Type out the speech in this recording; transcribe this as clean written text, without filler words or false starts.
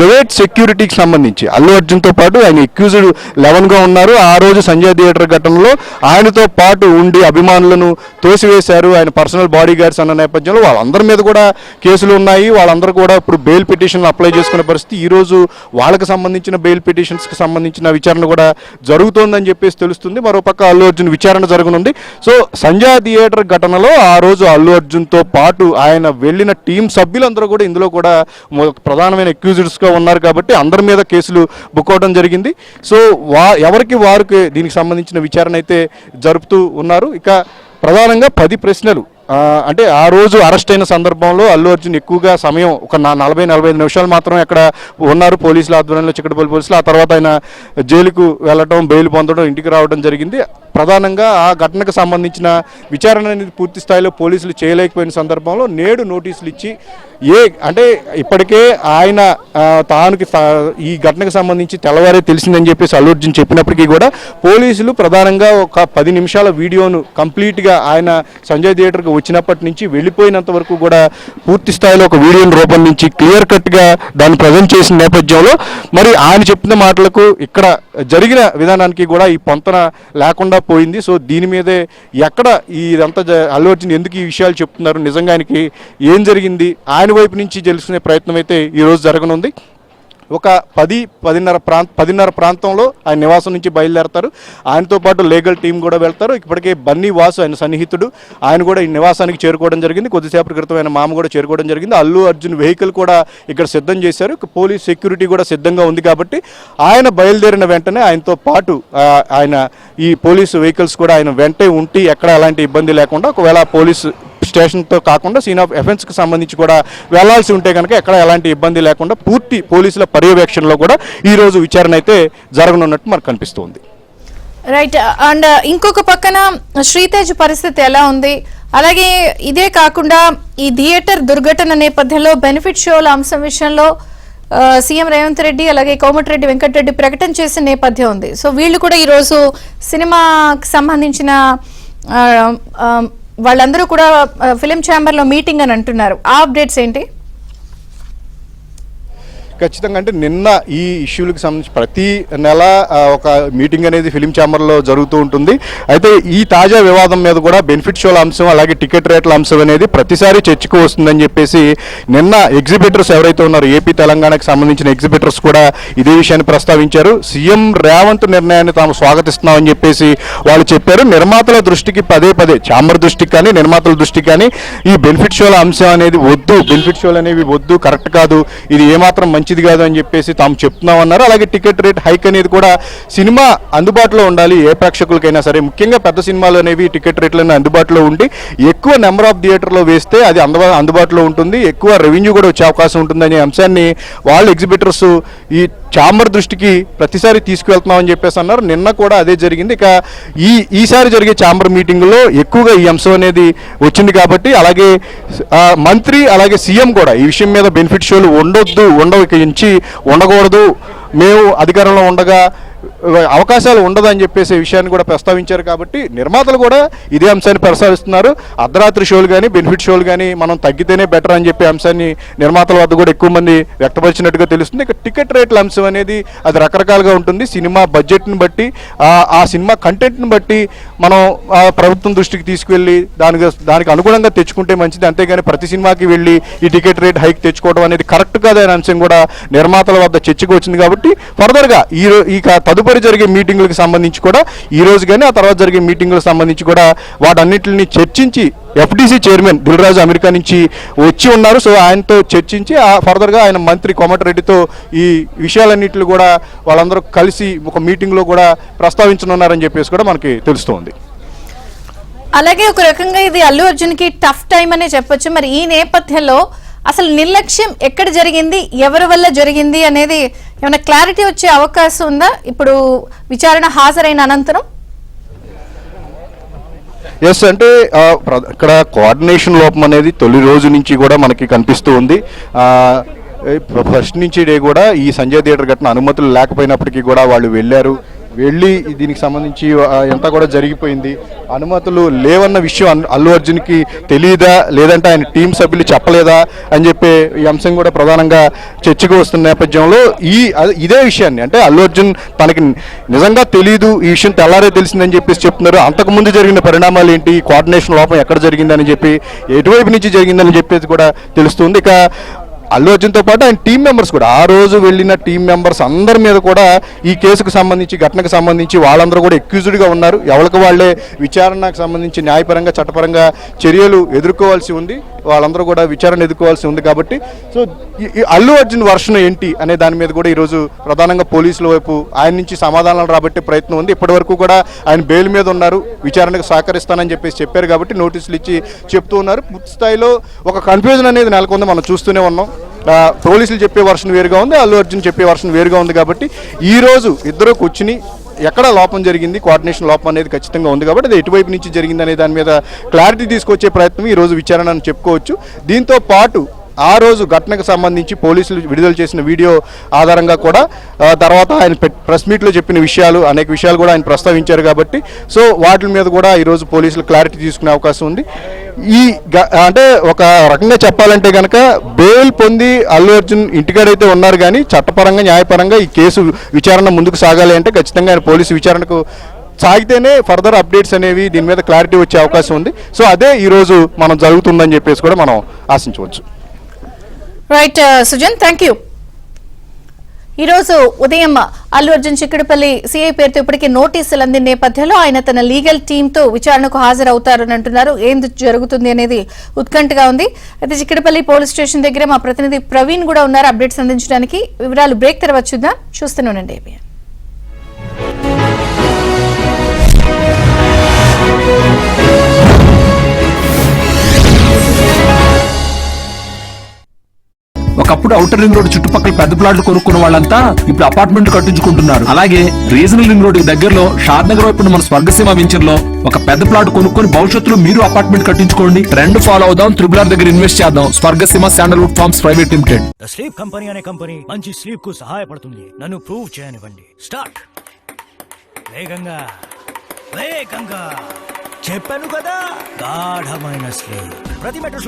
Private సెక్యూరిటీకి సంబంధించి అల్లు అర్జున్తో పాటు ఆయన అక్యూజ్డ్ 11గా ఉన్నారు. ఆ రోజు సంజయ్ థియేటర్ ఘటనలో ఆయనతో పాటు ఉండి అభిమానులను తోసివేశారు ఆయన పర్సనల్ బాడీ గార్డ్స్ అన్న నేపథ్యంలో వాళ్ళందరి మీద కూడా కేసులు ఉన్నాయి. వాళ్ళందరూ కూడా ఇప్పుడు బెయిల్ పిటిషన్లు అప్లై చేసుకునే పరిస్థితి. ఈరోజు వాళ్ళకి సంబంధించిన బెయిల్ పిటిషన్స్కి సంబంధించిన విచారణ కూడా జరుగుతోందని చెప్పేసి తెలుస్తుంది. మరోపక్క అల్లు అర్జున్ విచారణ జరగనుంది. సో సంజయ్ థియేటర్ ఘటనలో ఆ రోజు అల్లు అర్జున్తో పాటు ఆయన వెళ్ళిన టీం సభ్యులందరూ కూడా ఇందులో కూడా ప్రధానమైన అక్యూజ్డ్స్గా ఉన్నారు కాబట్టి అందరి మీద కేసులు బుక్ అవడం జరిగింది. సో ఎవరికి వారికి దీనికి సంబంధించిన విచారణ అయితే జరుపుతూ ఉన్నారు. ఇక ప్రధానంగా 10 ప్రశ్నలు అంటే ఆ రోజు అరెస్ట్ అయిన సందర్భంలో అల్లు అర్జున్ ఎక్కువగా సమయం ఒక 40-45 నిమిషాలు మాత్రమే అక్కడ ఉన్నారు పోలీసుల ఆధ్వర్యంలో, చిక్కడపల్లి పోలీసులు. ఆ తర్వాత ఆయన జైలుకు వెళ్ళటం, బెయిల్ పొందడం, ఇంటికి రావడం జరిగింది. ప్రధానంగా ఆ ఘటనకు సంబంధించిన విచారణ అనేది పూర్తి స్థాయిలో పోలీసులు చేయలేకపోయిన సందర్భంలో నేడు నోటీసులు ఇచ్చి అంటే ఇప్పటికే ఆయన తానుకి ఈ ఘటనకు సంబంధించి తెల్లవారే తెలిసిందని చెప్పేసి అల్లు అర్జున్ చెప్పినప్పటికీ కూడా పోలీసులు ప్రధానంగా ఒక 10 నిమిషాల వీడియోను కంప్లీట్గా ఆయన సంజయ్ థియేటర్కి వచ్చినప్పటి నుంచి వెళ్ళిపోయినంత వరకు కూడా పూర్తి స్థాయిలో ఒక వీడియోను రూపొందించి క్లియర్ కట్గా దాన్ని ప్రజెంట్ చేసిన నేపథ్యంలో మరి ఆయన చెప్పిన మాటలకు ఇక్కడ జరిగిన విధానానికి కూడా ఈ పొంతన లేకుండా పోయింది. సో దీని మీదే ఎక్కడ ఇదంతా అల్లు అర్జున్ ఎందుకు ఈ విషయాలు చెప్తున్నారు, నిజంగా ఆయనకి ఏం జరిగింది, ఆయన వైపు నుంచి తెలుసుకునే ప్రయత్నం అయితే ఈరోజు జరగనుంది. ఒక 10-10:30 ప్రాంతంలో ఆయన నివాసం నుంచి బయలుదేరతారు. ఆయనతో పాటు లీగల్ టీం కూడా వెళ్తారు. ఇప్పటికే బన్నీ వాసు ఆయన సన్నిహితుడు, ఆయన కూడా ఈ నివాసానికి చేరుకోవడం జరిగింది. కొద్దిసేపటి క్రితం ఆయన మామ కూడా చేరుకోవడం జరిగింది. అల్లు అర్జున్ వెహికల్ కూడా ఇక్కడ సిద్ధం చేశారు. పోలీస్ సెక్యూరిటీ కూడా సిద్ధంగా ఉంది కాబట్టి ఆయన బయలుదేరిన వెంటనే ఆయనతో పాటు ఆయన ఈ పోలీసు వెహికల్స్ కూడా ఆయన వెంటే ఉండి ఎక్కడ ఎలాంటి ఇబ్బంది లేకుండా, ఒకవేళ పోలీసు స్టేషన్తో కాకుండా సీన్ ఆఫ్ ఎఫెన్స్కి సంబంధించి కూడా వెళ్లాల్సి ఉంటే కనుక ఎక్కడ ఎలాంటి ఇబ్బంది లేకుండా పూర్తి పోలీసుల పర్యవేక్షణలో కూడా ఈరోజు విచారణ అయితే జరగనున్నట్టు మనకు కనిపిస్తుంది. రైట్. అండ్ ఇంకొక పక్కన శ్రీతేజ్ పరిస్థితి ఎలా ఉంది, అలాగే ఇదే కాకుండా ఈ థియేటర్ దుర్ఘటన నేపథ్యంలో బెనిఫిట్ షోల అంశం విషయంలో సీఎం రేవంత్ రెడ్డి అలాగే కోమటిరెడ్డి వెంకటరెడ్డి ప్రకటన చేసిన నేపథ్యం ఉంది. సో వీళ్ళు కూడా ఈరోజు సినిమాకి సంబంధించిన వాళ్ళందరూ కూడా ఫిలిం ఛాంబర్లో మీటింగ్ అని అంటున్నారు. ఆ అప్డేట్స్ ఏంటి? ఖచ్చితంగా అంటే నిన్న ఈ ఇష్యూలకు సంబంధించి ప్రతి నెల ఒక మీటింగ్ అనేది ఫిలిం ఛాంబర్లో జరుగుతూ ఉంటుంది. అయితే ఈ తాజా వివాదం మీద కూడా బెనిఫిట్ షోల అంశం అలాగే టికెట్ రేట్ల అంశం అనేది ప్రతిసారి చర్చకు వస్తుందని చెప్పేసి నిన్న ఎగ్జిబిటర్స్ ఎవరైతే ఉన్నారో ఏపీ తెలంగాణకు సంబంధించిన ఎగ్జిబిటర్స్ కూడా ఇదే విషయాన్ని ప్రస్తావించారు. సీఎం రేవంత్ నిర్ణయాన్ని తాము స్వాగతిస్తున్నామని చెప్పేసి వాళ్ళు చెప్పారు. నిర్మాతల దృష్టికి పదే ఛాంబర్ దృష్టికి కానీ నిర్మాతల దృష్టికి కానీ ఈ బెనిఫిట్ షోల అంశం అనేది వద్దు, బెనిఫిట్ షోలు అనేవి వద్దు, కరెక్ట్ కాదు, ఇది ఏమాత్రం మంచిది కాదు అని చెప్పేసి తాము చెప్తున్నామన్నారు. అలాగే టికెట్ రేట్ హైక్ అనేది కూడా సినిమా అందుబాటులో ఉండాలి ఏ ప్రేక్షకులకైనా సరే, ముఖ్యంగా పెద్ద సినిమాలు అనేవి టికెట్ రేట్లన్నీ అందుబాటులో ఉండి ఎక్కువ నెంబర్ ఆఫ్ థియేటర్లో వేస్తే అది అందుబాటులో ఉంటుంది, ఎక్కువ రెవెన్యూ కూడా వచ్చే అవకాశం ఉంటుందనే అంశాన్ని వాళ్ళు ఎగ్జిబిటర్స్ ఈ ఛాంబర్ దృష్టికి ప్రతిసారి తీసుకువెళ్తున్నామని చెప్పేసి అన్నారు. నిన్న కూడా అదే జరిగింది. ఇక ఈసారి జరిగే ఛాంబర్ మీటింగ్లో ఎక్కువగా ఈ అంశం అనేది వచ్చింది కాబట్టి అలాగే మంత్రి అలాగే సీఎం కూడా ఈ విషయం మీద బెనిఫిట్ షోలు ఉండవు, ఇక నుంచి ఉండకూడదు, మేము అధికారంలో ఉండగా అవకాశాలు ఉండదని చెప్పేసి విషయాన్ని కూడా ప్రస్తావించారు. కాబట్టి నిర్మాతలు కూడా ఇదే అంశాన్ని ప్రస్తావిస్తున్నారు. అర్ధరాత్రి షోలు కానీ బెనిఫిట్ షోలు కానీ మనం తగ్గితేనే బెటర్ అని చెప్పే అంశాన్ని నిర్మాతల వద్ద కూడా ఎక్కువ మంది వ్యక్తపరిచినట్టుగా తెలుస్తుంది. ఇక టికెట్ రేట్ల అంశం అనేది అది రకరకాలుగా ఉంటుంది. సినిమా బడ్జెట్ని బట్టి ఆ సినిమా కంటెంట్ని బట్టి మనం ప్రభుత్వం దృష్టికి తీసుకువెళ్ళి దానికి అనుగుణంగా తెచ్చుకుంటే మంచిది, అంతేగాని ప్రతి సినిమాకి వెళ్ళి ఈ టికెట్ రేట్ హైక్ తెచ్చుకోవడం అనేది కరెక్ట్ కాదనే అంశం కూడా నిర్మాతల వద్ద చర్చకు వచ్చింది. కాబట్టి ఫర్దర్గా ఇక తదుపరి జరిగే మీటింగులకు సంబంధించి కూడా ఈ రోజు కానీ ఆ తర్వాత జరిగే మీటింగులకు సంబంధించి కూడా వాటన్నిటిని చర్చించి FDC chairman Dil Raju America నుంచి వచ్చి ఉన్నారు. సో ఆయనతో చర్చించి ఫర్దర్గా ఆయన మంత్రి కోమటిరెడ్డితో ఈ విషయాలన్నింటినీ కూడా వాళ్ళందరూ కలిసి ఒక మీటింగ్లో కూడా ప్రస్తావించనున్నారని చెప్పేసి కూడా మనకి తెలుస్తోంది. అలాగే ఒక రకంగా ఇది అల్లు అర్జున్కి టఫ్ టైం అనే చెప్పొచ్చు. మరి ఈ నేపథ్యంలో అసలు నిర్లక్ష్యం ఎక్కడ జరిగింది, ఎవరి వల్ల జరిగింది అనేది ఏమైనా క్లారిటీ వచ్చే అవకాశం ఉందా ఇప్పుడు విచారణ హాజరైన అనంతరం? ఎస్, అంటే ఇక్కడ కోఆర్డినేషన్ లోపం అనేది తొలి రోజు నుంచి కూడా మనకి కనిపిస్తూ ఉంది. ఫస్ట్ నుంచి డే కూడా ఈ సంజయ్ థియేటర్ ఘటన అనుమతులు లేకపోయినప్పటికీ కూడా వాళ్ళు వెళ్ళారు, వెళ్ళి దీనికి సంబంధించి ఎంత కూడా జరిగిపోయింది, అనుమతులు లేవన్న విషయం అల్లు అర్జున్కి తెలియదా లేదంటే ఆయన టీం సభ్యులు చెప్పలేదా అని చెప్పి ఈ అంశం కూడా ప్రధానంగా చర్చకు వస్తున్న నేపథ్యంలో ఇదే విషయాన్ని అంటే అల్లు అర్జున్ తనకి నిజంగా తెలియదు, ఈ విషయం తెల్లారే తెలిసిందని చెప్పేసి చెప్తున్నారు. అంతకుముందు జరిగిన పరిణామాలు ఏంటి, కోఆర్డినేషన్ లోపం ఎక్కడ జరిగిందని చెప్పి, ఎటువైపు నుంచి జరిగిందని చెప్పేసి కూడా తెలుస్తుంది. ఇక అల్లు అర్జున్తో పాటు ఆయన టీం మెంబర్స్ కూడా ఆ రోజు వెళ్ళిన టీం మెంబర్స్ అందరి మీద కూడా ఈ కేసుకు సంబంధించి ఘటనకు సంబంధించి వాళ్ళందరూ కూడా ఎక్యూజ్డ్గా ఉన్నారు. ఎవరికి వాళ్ళే విచారణకు సంబంధించి న్యాయపరంగా చట్టపరంగా చర్యలు ఎదుర్కోవాల్సి ఉంది, వాళ్ళందరూ కూడా విచారణ ఎదుర్కోవాల్సి ఉంది. కాబట్టి సో ఈ అల్లు అర్జున్ వర్షన్ ఏంటి అనే దాని మీద కూడా ఈరోజు ప్రధానంగా పోలీసుల వైపు ఆయన నుంచి సమాధానాలు రాబట్టే ప్రయత్నం ఉంది. ఇప్పటివరకు కూడా ఆయన బెయిల్ మీద ఉన్నారు, విచారణకు సహకరిస్తానని చెప్పేసి చెప్పారు కాబట్టి నోటీసులు ఇచ్చి చెప్తూ ఉన్నారు. పూర్తి స్థాయిలో ఒక కన్ఫ్యూజన్ అనేది నెలకొంది, మనం చూస్తూనే ఉన్నాం. పోలీసులు చెప్పే వర్షన్ వేరుగా ఉంది, అల్లు అర్జున్ చెప్పే వర్షన్ వేరుగా ఉంది. కాబట్టి ఈరోజు ఇద్దరు కూర్చుని ఎక్కడ లోపం జరిగింది, కోఆర్డినేషన్ లోపం అనేది ఖచ్చితంగా ఉంది కాబట్టి అది ఎటువైపు నుంచి జరిగింది అనే దాని మీద క్లారిటీ తీసుకొచ్చే ప్రయత్నం ఈరోజు విచారణ అని చెప్పుకోవచ్చు. దీంతో పాటు ఆ రోజు ఘటనకు సంబంధించి పోలీసులు విడుదల చేసిన వీడియో ఆధారంగా కూడా తర్వాత ఆయన ప్రెస్ మీట్లో చెప్పిన విషయాలు అనేక విషయాలు కూడా ఆయన ప్రస్తావించారు కాబట్టి సో వాటి మీద కూడా ఈరోజు పోలీసులు క్లారిటీ తీసుకునే అవకాశం ఉంది. అంటే ఒక రకంగా చెప్పాలంటే కనుక బెయిల్ పొంది అల్లు అర్జున్ ఇంటికాడైతే ఉన్నారు కానీ చట్టపరంగా న్యాయపరంగా ఈ కేసు విచారణ ముందుకు సాగాలి అంటే ఖచ్చితంగా ఆయన పోలీసు విచారణకు సాగితేనే ఫర్దర్ అప్డేట్స్ అనేవి దీని మీద క్లారిటీ వచ్చే అవకాశం ఉంది. సో అదే ఈరోజు మనం జరుగుతుందని చెప్పేసి కూడా మనం ఆశించవచ్చు. Right Sujan, thank you. ఈరోజు ఉదయం అల్లు అర్జున్ చిక్కడపల్లి సిఐ పేరుతో ఇప్పటికే నోటీసులు అందిన నేపథ్యంలో ఆయన తన లీగల్ టీంతో విచారణకు హాజరవుతారని అంటున్నారు. ఏం జరుగుతుంది అనేది ఉత్కంఠగా ఉంది. అయితే చిక్కడపల్లి పోలీస్ స్టేషన్ దగ్గర మా ప్రతినిధి ప్రవీణ్ కూడా ఉన్నారు అప్డేట్స్ అందించడానికి. వివరాలు బ్రేక్ తర్వాత చూద్దాం, చూస్తూనే ఒకప్పుడు ఔటర్ రింగ్ రోడ్ చుట్టుపక్కల పెద్ద ప్లాట్లు కొనుక్కున్న వాళ్ళంతా ఇప్పుడు అపార్ట్మెంట్ కట్టించుకుంటున్నారు. అలాగే రీజనల్ రింగ్ రోడ్ దగ్గరలో షాద్ నగర్ వైపు మన స్వర్గసీమ వెంచర్ లో ఒక పెద్ద ప్లాట్ కొనుక్కొని భవిష్యత్తులో మీరు అపార్ట్మెంట్ కట్టించుకోండి. ట్రెండ్ ఫాలో అవుదాం, త్రిబుల్ ఆర్ దగ్గర ఇన్వెస్ట్ చేద్దాం. Swargaseema sandalwood farms private limited. Sleep company అనే కంపెనీ మంచి స్లీప్ కు సహాయపడుతుంది. నన్ను ప్రూవ్ చేయనివ్వండి. స్టార్ట్. వేగంగా వేగంగా చెప్పాను కదా, గాఢమైన స్లీప్ ప్రతి మెట్రో